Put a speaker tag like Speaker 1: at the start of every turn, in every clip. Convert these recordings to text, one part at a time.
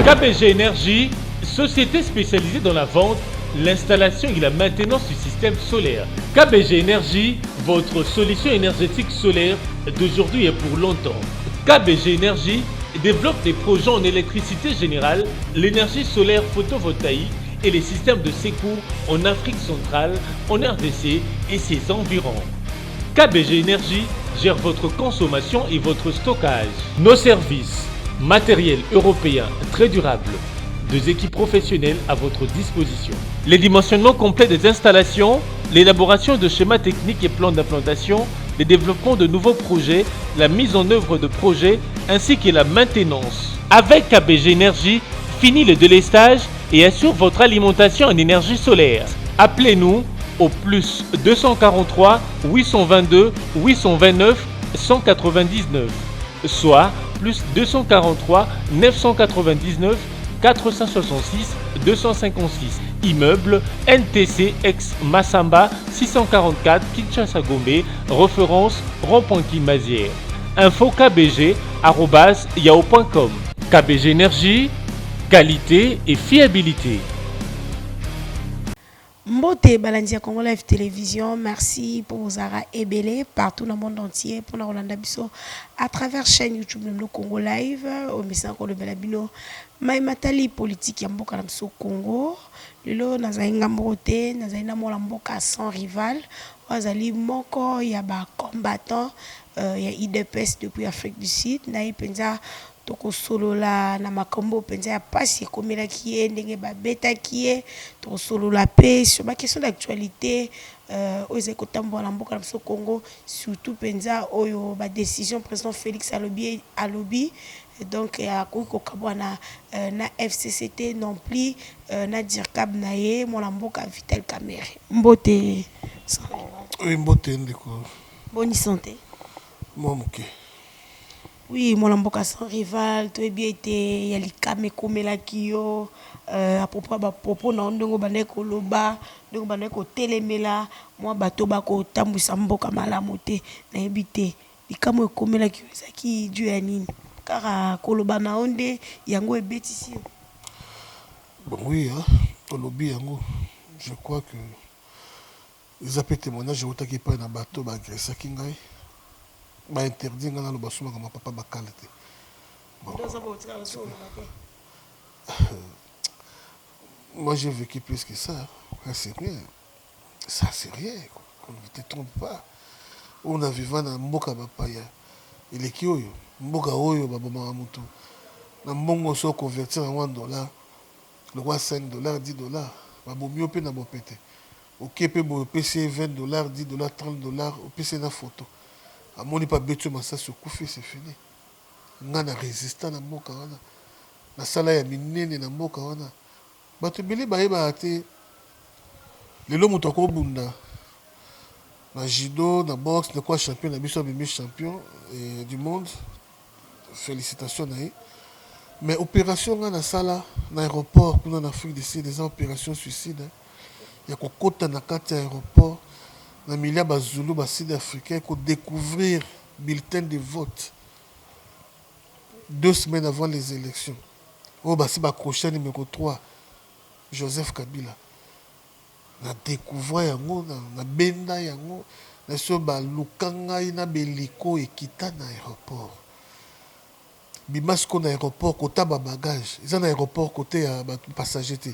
Speaker 1: KBG Énergie, société spécialisée dans la vente, l'installation et la maintenance du système solaire. KBG Énergie, votre solution énergétique solaire d'aujourd'hui et pour longtemps. KBG Énergie développe des projets en électricité générale, l'énergie solaire photovoltaïque et les systèmes de secours en Afrique centrale, en RDC et ses environs. KBG Énergie gère votre consommation et votre stockage. Nos services, matériel européen très durable, 2 équipes professionnelles à votre disposition. Les dimensionnements complets des installations, l'élaboration de schémas techniques et plans d'implantation, le développement de nouveaux projets, la mise en œuvre de projets ainsi que la maintenance. Avec KBG Énergie, fini le délestage et assure votre alimentation en énergie solaire. Appelez-nous au plus 243 822 829 199, soit plus 243 999 466 256. Immeuble NTC ex Massamba 644 Kinshasa Gombe, référence rond-point Kimazière. Info kbg@yahoo.com. KBG Énergie, qualité et fiabilité.
Speaker 2: Mbote Balandia Congo Live Télévision, merci pour vos arrêts ébélés partout dans le monde entier pour nous Rolanda Bisso à travers chaîne YouTube le Congo Live au message de Belabino Matali politique ya mboka na biso Congo lelo nazainga mbote nazaina mola mboka sans rival wazali moko ya ba combattant ya IDPS depuis Afrique du Sud na ipenza toko solola na makambo penza ya pasi komela kiye ndenge babeta kiye toko solola pe sur ma question d'actualité aux écoutambos na mboka na biso Congo surtout penza oyo ba décision président Félix alobi donc ya ko kabwana na FCCT non plus na dirkab na ye mo la mboka Vital Kamerhe mbote
Speaker 3: oui mbote ndeko
Speaker 2: bonne santé
Speaker 3: momuke.
Speaker 2: Oui, mon lamboka sans rival, tu es bien été, y'a les kame komela kiyo, à propos na ndongo bandeko loba, ndongo bandeko telemela, moi bato bako tambu samboka malamote, na ebite, likamo komela kiyo, zaki dû à nini, car koloba na onde, yango ebeti si.
Speaker 3: Bon oui, hein, olobi yango, je crois que ils appellent témoignage, je vois qu'il pas na bateau, ba agressa kingai. Bah interdit ngana lo basuma kama papa bakala te. Moi j'ai vécu plus que ça. C'est rien. Ça c'est rien. On ne te trompe pas. On a vécu dans mboka bapaya. Il est qui oyo? Mboka oyo baboma mutu. Na mbongo so convertir en $1. Le roi $5, $10. Babomi ope na bopete. OK pe bo PC $20, $10, $30, au PC na photo. A mon pas betu massa se couper c'est fini. Ngana résistant na mboka wana. Na sala ya minene na mboka wana. Bato bele baeba ate lelo muto ko bunda. Na judo, na boxe, na quoi champion na biso bimi champion du monde. Félicitations na ye. Mais opération ngana sala na aéroport pour en Afrique du Sud des opérations suicide. Ya kokota na kati ya aéroport. Na milia bazulu ba sud-africain ko découvrir bulletin de vote 2 semaines avant les élections. Oh ba si ba crochet numéro 3 Joseph Kabila. Na découvrir yango na benda yango na so ba lukanga ina beliko ekita na aéroport. Bimasko na aéroport kota ba bagage. Ils na aéroport côté ya ba passager te.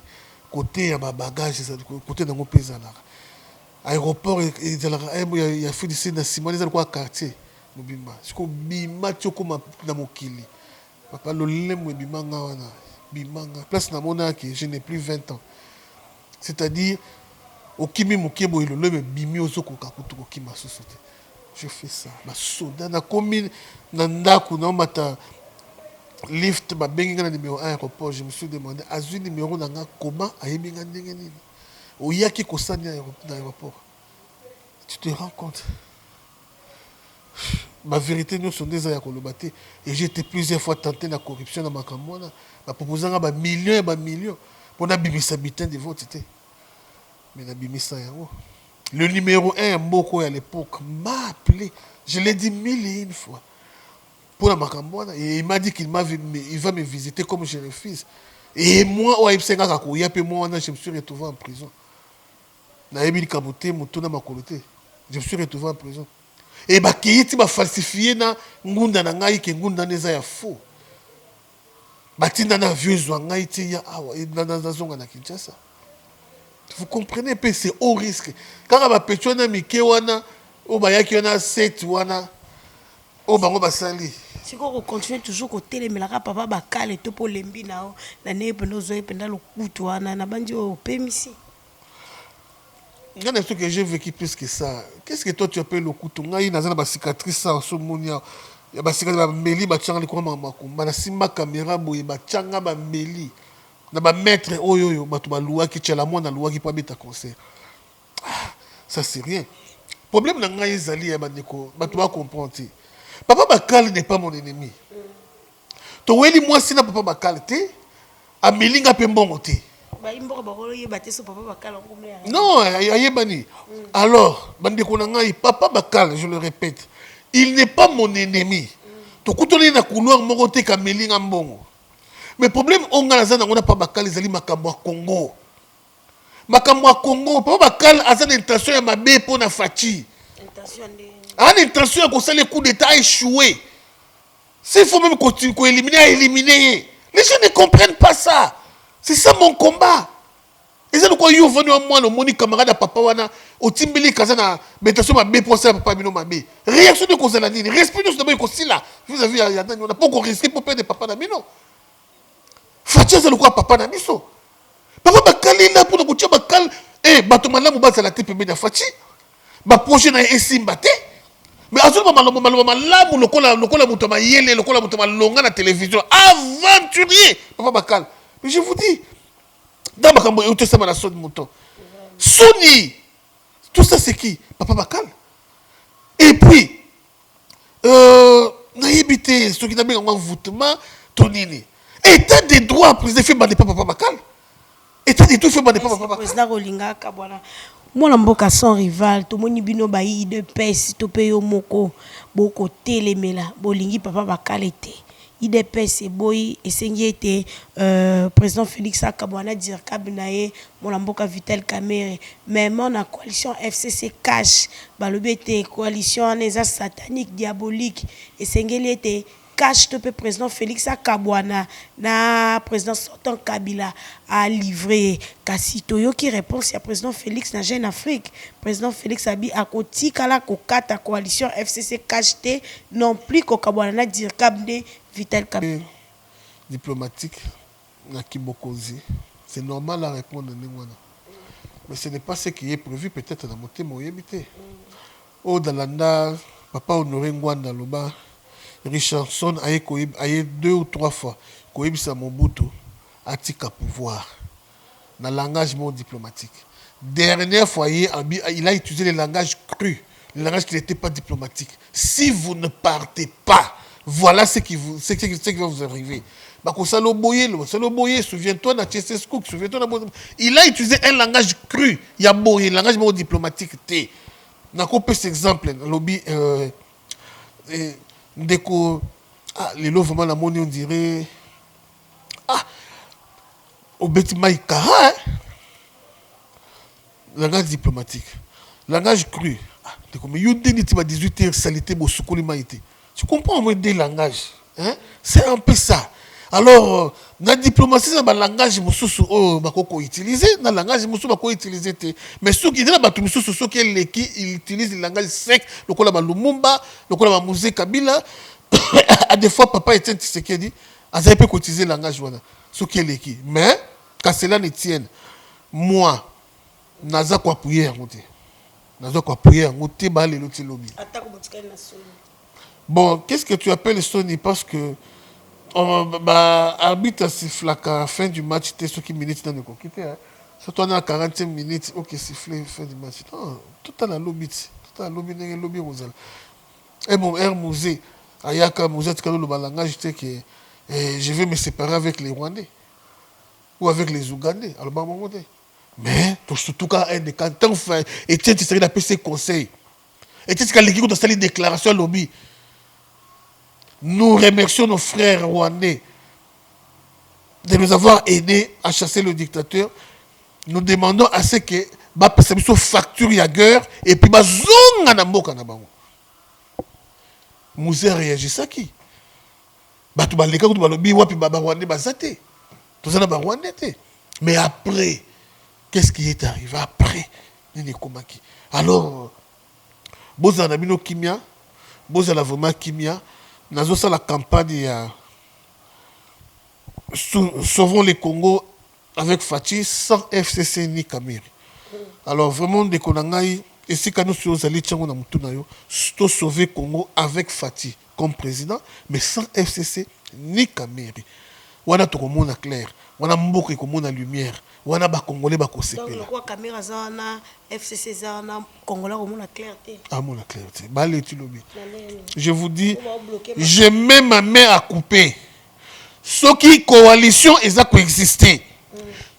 Speaker 3: Côté ya ba bagage côté nango pezala. Aéroport il y a fait ici dans Simone ils quoi quartier mobimba siko bima toko na mokili papa lo lemo bimanga wana bimanga place na mona que je n'ai plus 20 ans, c'est-à-dire au kimi mokebo le lemo bimi ozoko kakutu ko kima sosote je fais ça ba soda na komi na ndaku na mata lift ba bengi na numéro 1 aéroport. Je me suis demandé azui numéro na nga comment ayebi nga ndenge nini oyaki kosani na aéroport. Tu te rends compte? Ma vérité, nous sommes des Kolobate. Et j'ai été plusieurs fois tenté la corruption dans ma campagne. Ma proposant à millions et millions. Pour la bimisa bitin de vote. Mais la bimisa yango. Le numéro 1 Mboko à l'époque m'a appelé. Je l'ai dit 1001 fois. Pour la Macambouana. Et il m'a dit qu'il va me visiter comme je refuse. Et moi, je me suis retrouvé en prison. Je me suis retrouvé en prison. Et bakiyiti ba falsifié na ngunda na ngai ke ngunda neza ya faux. Batinda na vieux zwa ngai ti ya awa na zonga na Kinshasa. Vous comprenez peu c'est haut risque. Quand ba petcho na mike wana o ba yaki wana set wana o bango basali.
Speaker 2: Si on continue toujours côté les melaka papa bakale to po lembi nao na ne pendo zo penda lo kutu wana na bandi o pemisi.
Speaker 3: Il y a des trucs que j'ai vécu plus que ça. Qu'est-ce que toi tu appelles le couteau? Il y a des cicatrices, ça, il y a des cicatrices, il y a des cicatrices, caméra, il y a des cicatrices, il y a des maîtres, il y a des cicatrices, concert. Ça, c'est rien. Le problème, c'est que tu vas comprendre. Papa Bakal n'est pas mon ennemi. Tu vois, moi, si papa Bakal, Amélie n'a pas bon côté. Non, ayebani. Alors, papa Bakal, je le répète, il n'est pas mon ennemi. Tu coutonnes na couloir mon côté Kameli Ngambongo. Mais problème on a papa Bakal ezali makambo à Congo. Makambo à Congo, papa Bakal a une intention à mabe pour na fachi. Une intention à ça les coups d'état échoué. S'il faut même continuer à éliminer. Les gens ne comprennent pas ça. C'est ça mon combat. Et c'est pourquoi vous venez à moi, le moni camarade à papa wana, au timbili kazana, bétation ma bé pour ça, papa bino ma bé. Réaction de cause à la ligne. Respect nous d'abord aussi là. Vous avez vu, on n'a pas encore risqué pour perdre papa d'amino. Fatia c'est le quoi papa d'amiso. Papa bakali là pour le boucher bakal. Eh, batomala mouba c'est la type de Fati. Ba projet na esimbate. Mais azul malamu lokola mutoma yele lokola mutoma longa na télévision aventurier papa bakal. Mais je vous dis, dans ma campagne, où tu sais, la sonne mouton. Sony, tout ça c'est qui? Papa Bakal. Et puis, naïbité, ce qui n'a pas un envoûtement, Tonini. État des droits, président fait de Papa Bakal. État des droits fait de Papa Bakal.
Speaker 2: Président Rolinga Kabwana. Moi, mboka sans rival, tout le monde bino bayi de pèse, to paye au moko, boko télémela, bolingi Papa Bakal était. IDPS et boy et était président Félix Akabouana dire kabinaye mon amboka Vitel Kamere même la coalition FCC cash balobete coalition les satanique diabolique et sengeli était cash to président Félix Akabouana na président sortant Kabila a livré Kassitoyo qui répond à président Félix na Jeune Afrique président Félix Abi a koti kala kokata coalition FCC cash te non plus ko Kabouana dire kabne Vitel Kamere.
Speaker 3: Diplomatique, c'est normal à répondre. Mais ce n'est pas ce qui est prévu peut-être dans mon thème. Au Dalanda, papa Honoré Ngwanda Loba, Richardson a eu 2 ou 3 fois. Koïb sa Mobutu, Atika pouvoir. Dans le langage diplomatique. Dernière fois, il a utilisé le langage cru, le langage qui n'était pas diplomatique. Si vous ne partez pas, voilà ce qui va vous arriver. Souviens-toi de Tchesescu, il a utilisé un langage cru, il y a un langage diplomatique. N'a pas cet exemple, lobby, les lots vraiment la monnaie, on dirait, au Betty Maïkara, langage diplomatique, langage cru. Comme il y a 18h, salité, tu comprends au moins des langages. Hein? C'est un peu ça. Alors, la diplomatie, c'est un langage qui utilisé. Dans le langage qui utilisé. Mais ceux qui disent qu'ils utilisent le langage sec, le Kola Lumumba, le Kola Mouzé Kabila, à des fois, papa était ce qu'il dit, ils avaient pu utiliser le langage. Ce qui est l'équipe. Mais, quand cela ne tienne, moi, naza ko appuyer en côté. Naza ko appuyer en côté, bah les autres lobby. Bon, qu'est-ce que tu appelles Sony? Parce que arbitre siffle à la fin du match, tu es ceux qui minutes dans le coquille. Surtout à 45 minutes, ok, siffler fin du match. Non, tout à la lobby. Tout à la lobby, lobby Rosal. Et mon air musée, Ayaka Musée, le balangage, que je vais me séparer avec les Rwandais ou avec les Ougandais. Alors, mais, tout cas, tant que Etienne Tshisekedi a pris ses conseils, Etienne Tshisekedi a fait une déclaration à lobby. Nous remercions nos frères rwandais de nous avoir aidés à chasser le dictateur. Nous demandons à ce que passer une facture à guerre et puis zonga na mboka na bango. Musée réagit ça qui batu baleka ko balobi wapi baba rwandais bazate. Tout ça na ba rwandais. Mais après, qu'est-ce qui est arrivé après? Nini komaki. Alors bozana bino kimia, bozala vraiment kimia. Nazo ça la campagne Sauvons les Congo avec Fatih sans FCC ni Kamiri. Alors vraiment des Konangai et si quand nous sommes allés tchango na mutu na yo, sauver Congo avec Fatih comme président mais sans FCC ni Kamiri. Wana to komona clair, wana mboka komona lumière, wana ba congolais ba kosepela.
Speaker 2: Donc quoi Kamira zana FCC zana congolais komona clarté.
Speaker 3: Ah mon la clarté. Balé tu lobi. Je vous dis, je mets ma main à couper. Ce qui coalition eza coexister.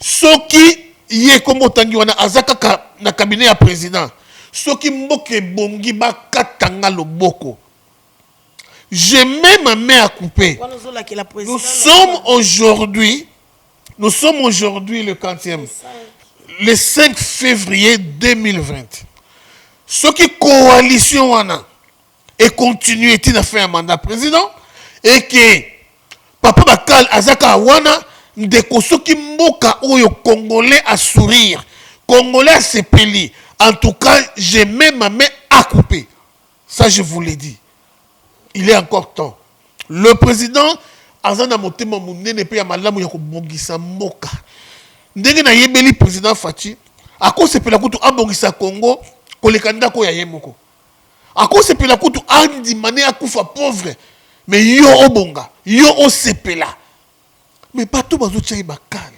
Speaker 3: Ce qui yé comme tangi wana azaka na cabinet ya président. Ce qui mboke bongi ba katanga loboko. Je mets ma main à couper. Nous sommes aujourd'hui le 40e, le 5 février 2020. Ce qui coalition wana et continue à faire un mandat président et que Papa Bakal Azaka wana ndeko soki mboka oyo congolais à sourire, congolais à sepeli. En tout cas, je mets ma main à couper. Ça je vous l'ai dit. Il est encore temps. Le président Azana Motema Munene pe ya malamu ya kobongisa mboka. Ndenge na yebeli président Fachi, ako sepela kutu abongisa Congo koleka ndako ya yemoko. Ako sepela kutu andi mane akufa pauvre. Mais yo obonga, yo o sepela. Mais bateau bazo tchaï bakal.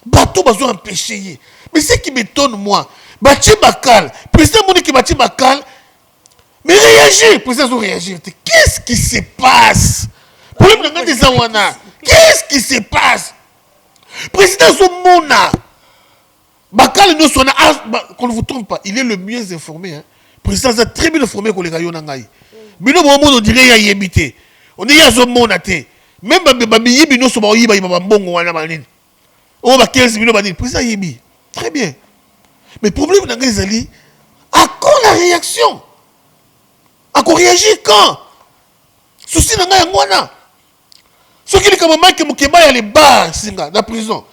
Speaker 3: Bateau bazo empêché. Mais ce qui m'étonne moi, Bachi bakal, président Monique Bachi bakal. Mais réagir, président doit réagir. Qu'est-ce qui se passe? Qu'est-ce qui se passe? Président Zomona, Bakal ne sonne qu'on ne vous trompe pas, il est le mieux informé. Hein. Président est très bien informé qu'on les gagne en Angaï. Mais nous, on dirait qu'il y a yébité. On dit qu'il y a Zomona. Même Babi Yibi, nous sommes en Yiba, il y a un bon ou un amalin. On va 15 minutes, président Yibi. Très bien. Mais le problème dans les alliés, à quand la réaction? À quoi réagir quand? Souci n'a pas de ce qui est comme un qui est les bas dans la prison.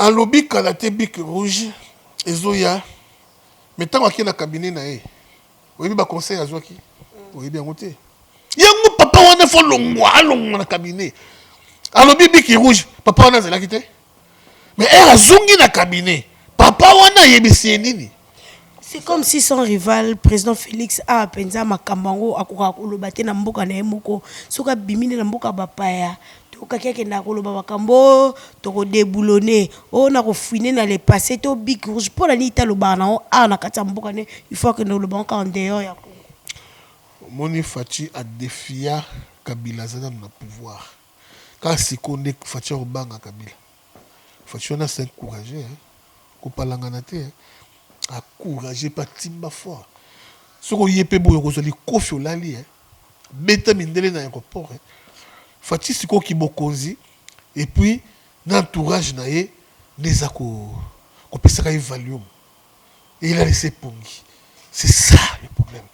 Speaker 3: Un lobby kalaté bic rouge, et Zoya. Mais tant qu'il y a un cabinet, vous avez un conseil à Zoaki. Vous avez bien monté. Il y a un papa qui a fait long dans cabinet. Un lobby bic rouge, papa on a quitté. Mais elle a zongi dans le cabinet. Papa on a yébissé nini.
Speaker 2: C'est comme si son rival, président Félix, a pensa makambango akoka kolobate na mboka na yemoko. Soka bimine na mboka bapaya. Toka keke na koloba makambo, toko déboulonner. O na kofouiner na le passé to big rouge pour la nita loba na a na kata mboka ne. Il faut que nous le banque en dehors ya ko.
Speaker 3: Moni Fachi a défié Kabila Zana na pouvoir. Quand Sikonde Fachi obanga Kabila. Fachi on a s'encourager hein. Ko palangana te hein. A couragé pas timba fort. Ce qu'on y est pebo yozali kofi olali hein. Beta mindele na aéroport hein. Fati siko ki bokonzi et puis l'entourage na ye neza ko pesaka valium. Et il a laissé pongi. C'est ça le problème.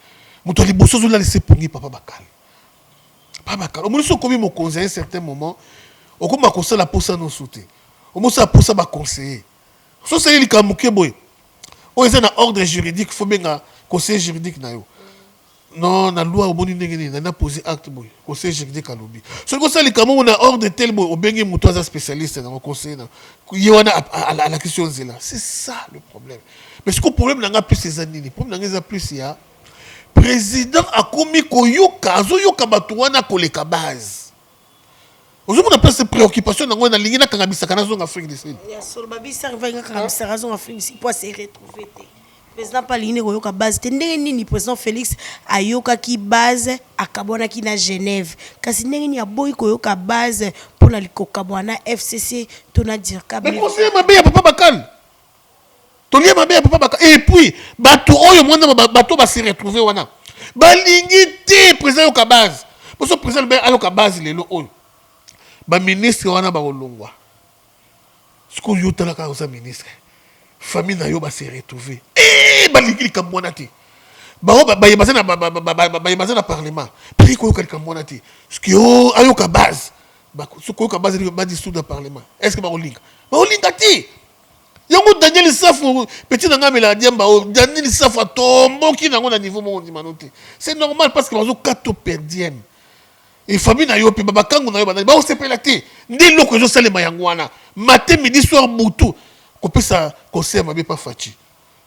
Speaker 3: Muto li bosso la laissé pongi papa Bakal. Papa Bakal. Au moins so komi mo conseiller à un certain moment, o ko ma conseiller la posa non sauter. Au moins ça posa ba conseiller. So c'est li kamuke boy. Oh, ils ont un ordre juridique, il faut bien un conseil juridique. Non, la loi au bon niveau, on a posé acte, conseil juridique à l'objet. Ce que ça, les Cameroun, on a ordre tel, au bien un spécialiste dans le conseil. Il y a la question là. C'est ça le problème. Mais ce que le problème, n'a plus ces années. Le problème, n'a plus, il y a président a commis Koyoka, Azoyoka Batouana, Koleka base. Aujourd'hui, on a pas ces préoccupations dans la ligne de Afrique du Sud.
Speaker 2: Il y a sur le babi, ça va en Afrique du Sud pour se retrouver. président Paline koyoka base te ndenge nini président Félix ayoka ki base akabona ki na Genève kasi ndenge ni aboyi koyoka base pour la likokabwana FCC tona dire ka
Speaker 3: mais conseiller mabe ya papa Bakal tolie mabe ya papa Bakal et puis bato oyo mwana bato ba se retrouver wana balingi te président yoka base parce que président be ayoka base lelo oyo ba ministre wana ba olongwa siko yotala ka osa ministre famille na yo ba se retrouver balingi likamwana te bao bayebasa na parlement puis koyoka likamwana te siki o ayoka base koyoka base ba dissoudre na parlement est-ce que baolinga te yango Daniel Safo petit nanga mela diamba Daniel Safo tomboki nango na niveau mo ndimano te c'est normal parce que bazo kato perdienne et famille na yo pe babakango na yo bana ba osepela te ndi loko zo salema yango wana matin midi soir butu kopesa conseil mabe pas fachi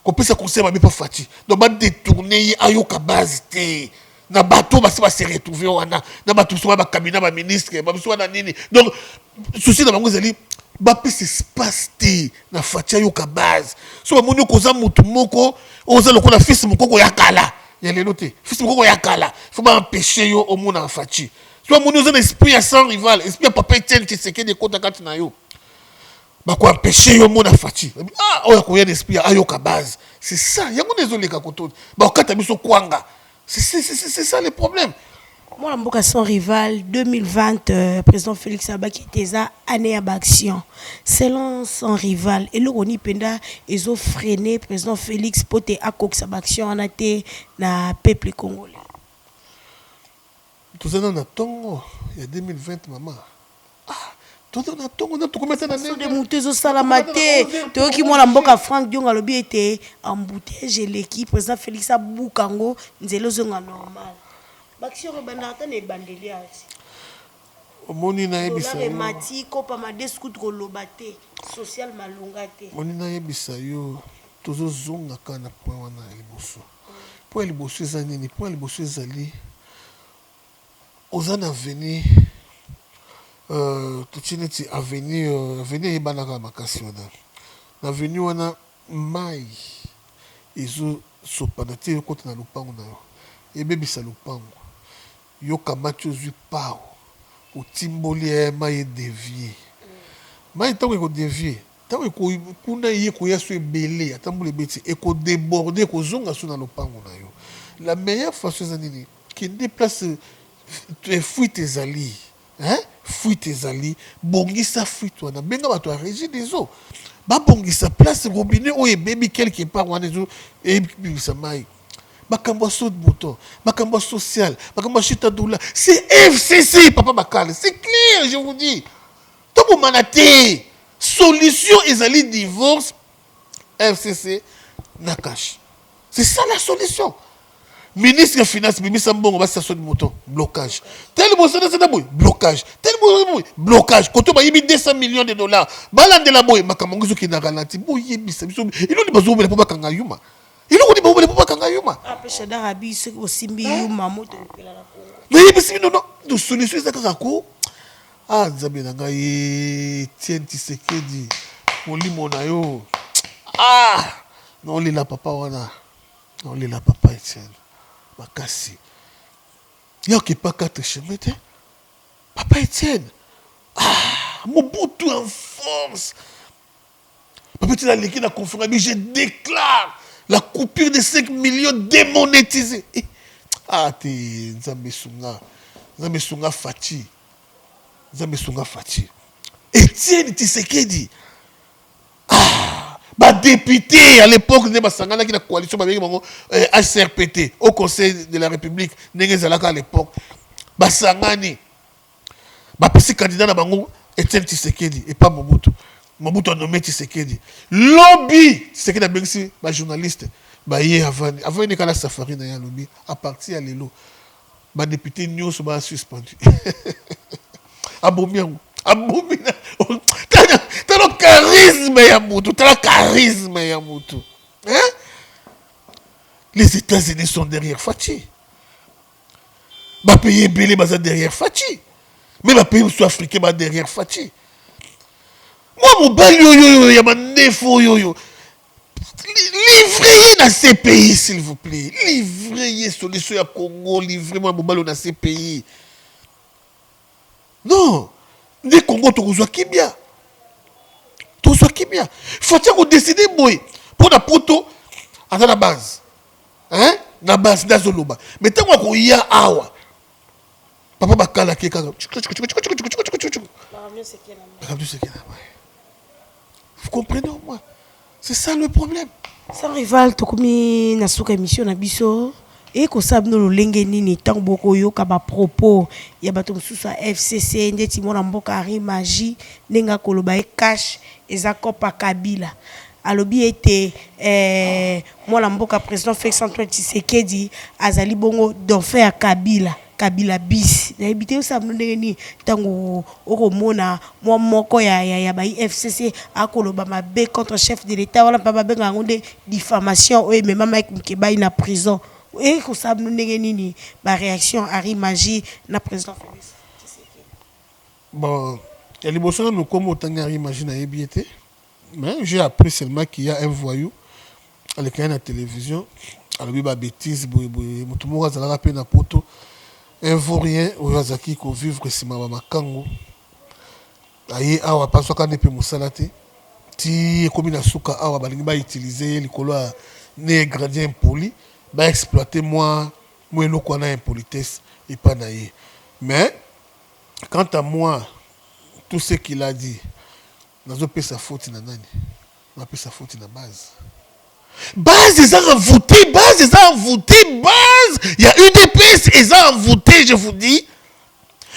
Speaker 3: kopesa conseil mabe pas fachi donc ba détourner ayoka base te na bateau ba se retrouver wana na bateau so ba cabinet ba ministre ba so na nini donc souci na bango zali ba pese espace te na fachi ayoka base so ba moni ko za mutu moko oza lokola fils moko ya kala ya lelo te fils moko ya kala faut ba empêcher yo au monde en fachi so ba moni oza na esprit ya sans rival esprit ya papa Etienne Tshisekedi kota kati na yo ba ko empêcher yo mona fachi oya ko ya esprit ayoka base c'est ça yango nezoleka koto ba okata biso kwanga c'est ça le problème
Speaker 2: moi mboka sans rival 2020 président Félix Abaki teza année ya action selon son rival et le roni penda ezo freiner président Félix pote akokisa action en té na peuple congolais
Speaker 3: tout ça na tongo ya 2020 maman tout na tongo na tukomesa na
Speaker 2: de mutezo salamate to ki mona mboka Frank Dionga lobi était embouteillage l'équipe président Félix Abukango nzelo zonga normal Baction Banata ne bandelias.
Speaker 3: Moni na yebisa
Speaker 2: yo. Mati kopa ma descout kolobate social malungate.
Speaker 3: Moni na yebisa yo tozo zonga kana point wana liboso. Point liboso ezani point liboso ezali. Ozana veni tuchineti avenir banaka makasi wana. Na veni wana mai ezo sopana te kota na lupango na yo. Ebebisa lupango. Yo kamati ozwi pao otimboli mai dévier mai tango eko dévier tango kuna ye koya so ebele atambula ebeti eko déborder kozonga so na lopango na yo la meilleure façon eza nini kende place fuite ezali fuite ezali bongisa fuite wana benga bato ya régie des eaux babongisa place robinet oyo ebebi quelque part wana ezo ebibisa mai makambo saut de bouton, makambo social, makambo chita doula. C'est FCC, papa Bakal. C'est clair, je vous dis. Tant que manaté, solution ezali divorce, FCC, Nakash. C'est ça la solution. Ministre des Finances, Bibi Sambon, on va s'asseoir de mouton, blocage. Tel blocage. Tel blocage. Quand on a mis 200 millions de dollars, balande la boy, makamongo qui n'a ralenti. Boy, il a besoin de la Kangayuma. Il a dit que pas Kangayuma.
Speaker 2: Après Chadarabi, c'est aussi Miyuma, moto.
Speaker 3: Mais non, de solution, c'est Kakako. Ah, Zabinanga, tiens, Tshisekedi, Molimo Nayo. Ah, non, il a papa, wana. Non, il a papa, Etienne. Makasi. Il n'y a pas 4 chemins, papa Etienne. Ah, Mobutu en force. Papa Etienne a l'équipe de la conférence, je déclare la coupure de 5 millions démonétisée. Ah, t'es Nzambe Sunga Fati. Etienne Tshisekedi. Ah, député à l'époque de Basangana qui la coalition HCRPT au Conseil de la République à l'époque. Basangani. Petit candidat na bango Etienne Tshisekedi et pas Mobutu. Mobutu a nommé Tshisekedi. Lobby Tshisekedi a bien si journaliste. Avant une kala safari na ya lobby à partir à l'élo. Député Nyo soit suspendu. T'as le charisme ya Mobutu. Hein? Les États-Unis sont derrière Fachi. Pays belé baza derrière Fachi. Mais les pays africains derrière Fachi. Moi, mon bal yo, ya ma nefo yo. livrez dans ces pays, s'il vous plaît. Livrez solution à Congo, livrez-moi mon ballon dans ces pays. Non. Les Congo, tu reçois qui bien. Tu reçois qui bien. Faut-il qu'on décide, boy, pour la poto, à la base. Hein? La base, dans Zoloba. Mais tant qu'on y a awa. Papa Bakala qui est quand vous comprenez au moins. C'est ça le problème.
Speaker 2: Sans rival, tu comme na souka émission na biso. Et que ça nous lenge nini tant beaucoup yo kaba propos ya bato mususu FCC ndeti mona mboka ari magie nenga koloba e cash ezakopa Kabila alobi ete mwana mboka président Félix Antoine Tshisekedi azali bongo d'enfer ya Kabila bis na ebité ça nous ndenge tango okomona mwa moko ya ba FCC akoloba mabe contre chef de l'état wala papa benga ngonde diffamation o même Mike Mukeba na prison. Et que ça nous nini ma réaction Harry Magie na président Félix Tshisekedi.
Speaker 3: Bon, il y a les bossons nous comme autant Harry Magie na ébiété. Mais j'ai appris seulement qu'il y a un voyou à l'écran de la télévision. Alors il y a bêtise boy mutumo za la peine na poto. Un vaurien au Yazaki ko vivre si ma makango. Aye awa paso ka ne pe musalate. Ti comme na suka awa balingi ba utiliser likolo ne gradient poli. Bah exploiter moi le qu'on a impolitesse et pas naïe. Mais quant à moi, tout ce qu'il a dit, n'a pas sa faute na nani, n'a pas sa faute na base. Base ils ont voté, base ils ont voté, base. Il y a UDPS ils ont voté, je vous dis.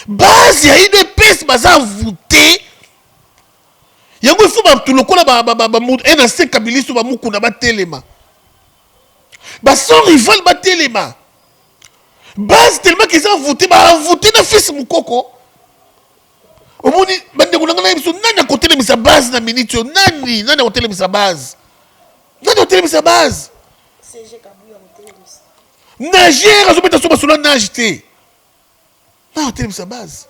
Speaker 3: Base il y a UDPS ils ont voté. Il y a un fou tout le coup là un ancien kabiliste ba mukuna ba telema. Bah son rival battait les mains. Base tellement qu'ils ont voté dans fils Moukoko. Au moins, bande on a mis nani à côté de sa base na minute nani à côté de sa base. Nani à côté de sa base. CG Kabouya à côté de sa. Nager, azo beta soba solo nagité. Na à côté de sa base.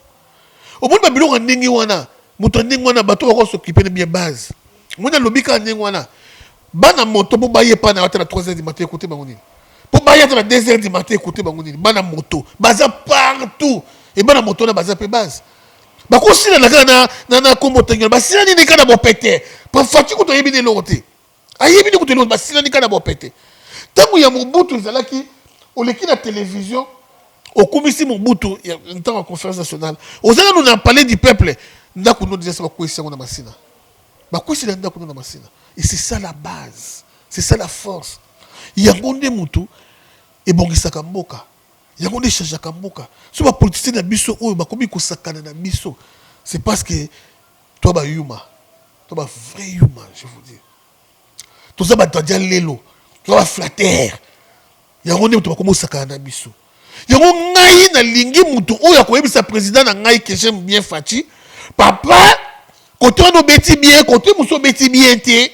Speaker 3: Au moins babilo en ndingi wana, muto ndingi wana bato ko s'occuper de bien base. Mona lobika ndingi wana. Bana moto pour bailler pas na 3h du matin écouter bangonini. Pour bailler à 2h du matin écouter bangonini. Bana moto, baza partout et bana moto na baza pe base. Ba ko sila na kombo tangela ba sila ni kana bo pété. Pour fati ko to yebi de loté. Ayebi ni ko to loté ba sila ni kana bo pété. Tangu ya Mobutu zalaki au leki na télévision au komisi Mobutu il y a un temps en conférence nationale. Ozala nous a parlé du peuple. Ndako no déjà ça ba ko isi na masina. Ba ko sila ndako no na masina. Et c'est ça la base. C'est ça la force. Il y a un monde et bon qui sakamboka. Il y a un monde change kamboka. Si les politiciens na biso ou ba komi ko sakana na biso, c'est parce que toi ba yuma. Toi ba vrai yuma, je vous dis. Tout ça ba tadia lelo. Toi ba flatter. Il y a un monde to ba komo sakana na biso. Il y a un ngai na lingi mutu o ya ko yebisa président na ngai que j'aime bien Fati. Papa, côté on beti bien, côté muso beti bien té.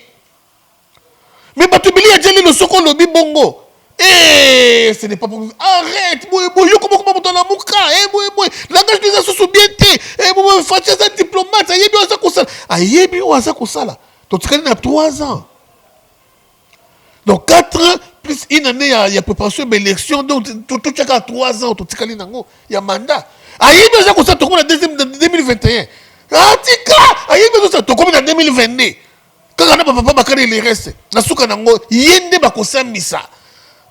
Speaker 3: Mais Batubili a dit le soko lobi bongo. Eh, ce n'est pas pour. Arrête, yo comment on a mouka, boy. Langage des associations bien té. Boy, Fatia est un diplomate, ayebi oza kosala. Ayebi oza kosala. Donc tu connais 3 ans. Donc 4 ans plus une année il y a préparation de l'élection donc tu as 3 ans tu connais nango, il y a mandat. Ayebi oza kosala to comme en 2021. Ah tika, ayebi oza to comme en 2022. Quand on a papa bakari les restes na suka nango yende bakosambisa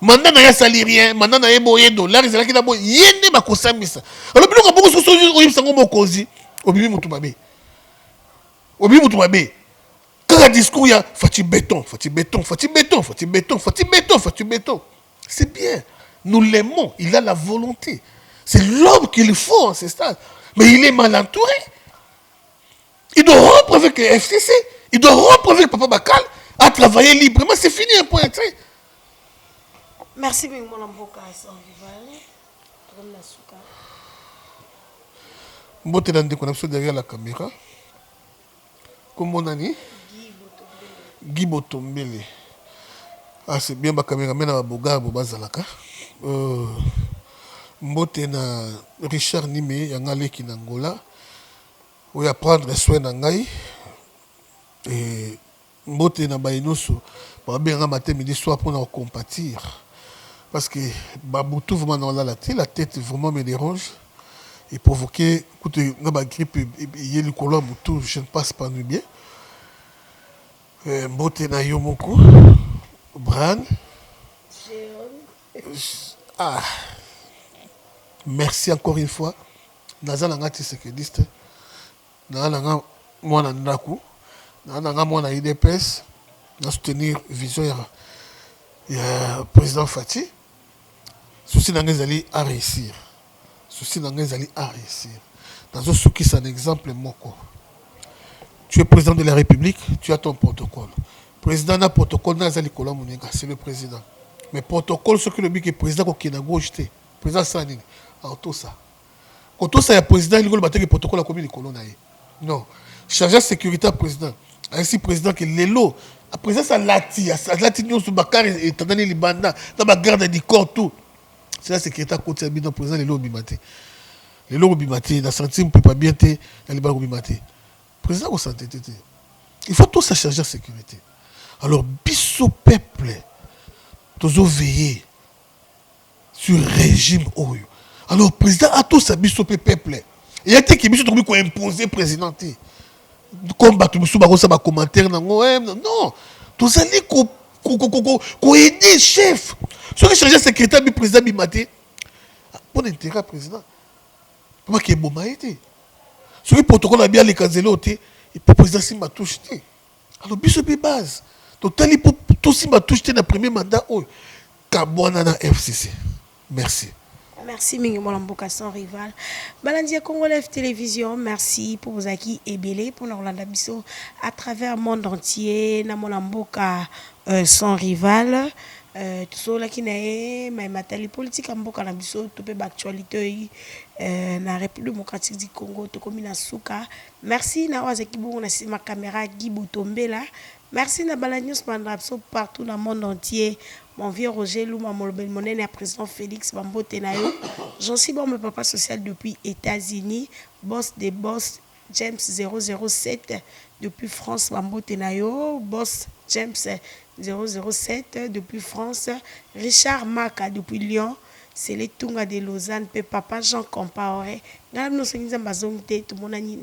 Speaker 3: mandat na ya sali rien mandat na yebo yedo la rezalaki na bo yende bakosambisa alors biloko boko so oyibisa ngo mokozi obibi mutu mabe quand discours ya fati béton c'est bien nous l'aimons il a la volonté c'est l'homme qu'il faut en ce stade mais il est mal entouré il doit rompre avec le FCC. Il doit rompre avec Papa Bakal à travailler librement. C'est fini un point.
Speaker 2: Merci, mon amboka, sans rival.
Speaker 3: Mbote dans des connexions derrière la caméra. Comme mon ami Guy Botombele. Ah, c'est bien ma caméra. Mais na boga bobazalaka. Mbote na Richard Nime yangale kinangola. Ou ya prendre soin na ngai. Et mbote na bainoso babenga matin midi soir pour compatir parce que baboutou vraiment dans la tête vraiment me dérange et provoquer écoute na ba grippe yé le colon boutou je ne passe pas bien mbote na yo moko Bran merci encore une fois nazala ngati sekediste nazala mwana ndaku nazala mwana IDPS na soutenir vision ya président Fati souci na ngezali à réussir nazo souki c'est un exemple moko tu es président de la République tu as ton protocole président na protocole nazali kola munenga c'est le président mais protocole ce que le but est président ko kina gauche te président sanini auto ça quand ça ya président il le battre protocole a commis les colons non chargé de sécurité président ainsi président que lelo à président ça lati nous sur bakar et tandani libanda dans ba garde du corps tout c'est la sécurité côté bien président lelo bimate na senti peut pas bien te na libanda bimate président au santé il faut tout ça charger de sécurité alors biso peuple toujours veiller sur le régime oyo alors président a tout ça biso peuple il y a qui biso ko imposer président comme batu biso ba ko sa ba commentaire nango non tous allez ko aider chef ce que chargé secrétaire du président bimate pour intérêt président pour que bon été ce que protocole a bien les canceler et pour président si ma touche alors biso be base total pour tout si ma touche dans premier mandat oh kabwana na FCC merci.
Speaker 2: Merci Mingi Molamboka sans rival. Balandia Congo Live Télévision, merci pour vos acquis et belé pour nous Rolanda Bisso à travers le monde entier. Na Molamboka sans rival. Tout cela qui n'est pas matériel politique à Mboka na Bisso, tout peut actualité na République démocratique du Congo, tout comme na Souka. Merci na Wazekibou na ma caméra Guibou Tombela. Merci na Balanius Mandrapso partout dans le monde entier. Mon vieux Roger Louma Molbel Monen et président Félix Bambo Tenayo. J'en suis bon, mon papa social depuis États-Unis. Boss des boss James 007 depuis France Bambo Tenayo. Boss James 007 depuis France. Richard Maka depuis Lyon. C'est les Tunga de Lausanne. Pe papa Jean Compaoré. Dans nos souvenirs d'Amazonité, tout le monde a dit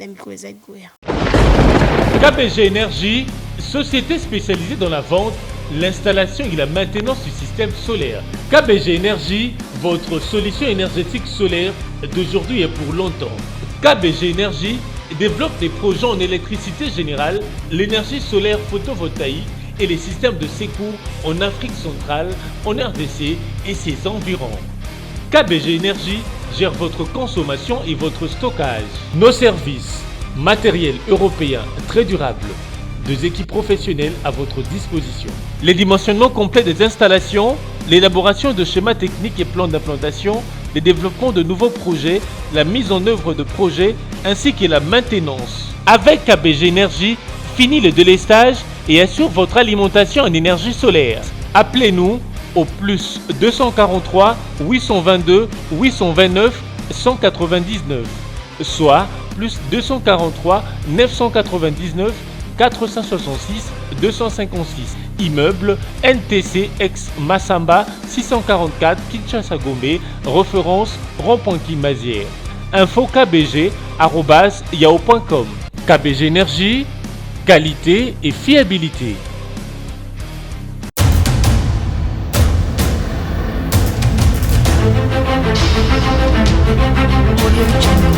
Speaker 1: KBG Énergie, société spécialisée dans la vente, l'installation et la maintenance du système solaire. KBG Énergie, votre solution énergétique solaire d'aujourd'hui et pour longtemps. KBG Énergie développe des projets en électricité générale, l'énergie solaire photovoltaïque et les systèmes de secours en Afrique centrale, en RDC et ses environs. KBG Énergie gère votre consommation et votre stockage. Nos services, matériel européen très durable, 2 équipes professionnelles à votre disposition. Les dimensionnements complets des installations, l'élaboration de schémas techniques et plans d'implantation, le développement de nouveaux projets, la mise en œuvre de projets ainsi que la maintenance. Avec KBG Énergie, fini le délestage et assure votre alimentation en énergie solaire. Appelez-nous au plus 243 822 829 199, soit plus 243 999 466 256. Immeuble NTC ex Massamba 644 Kinshasa Gombe, référence rond-point Kimazière. Info kbg@yahoo.com. KBG Énergie, qualité et fiabilité.
Speaker 4: Audio Jungle.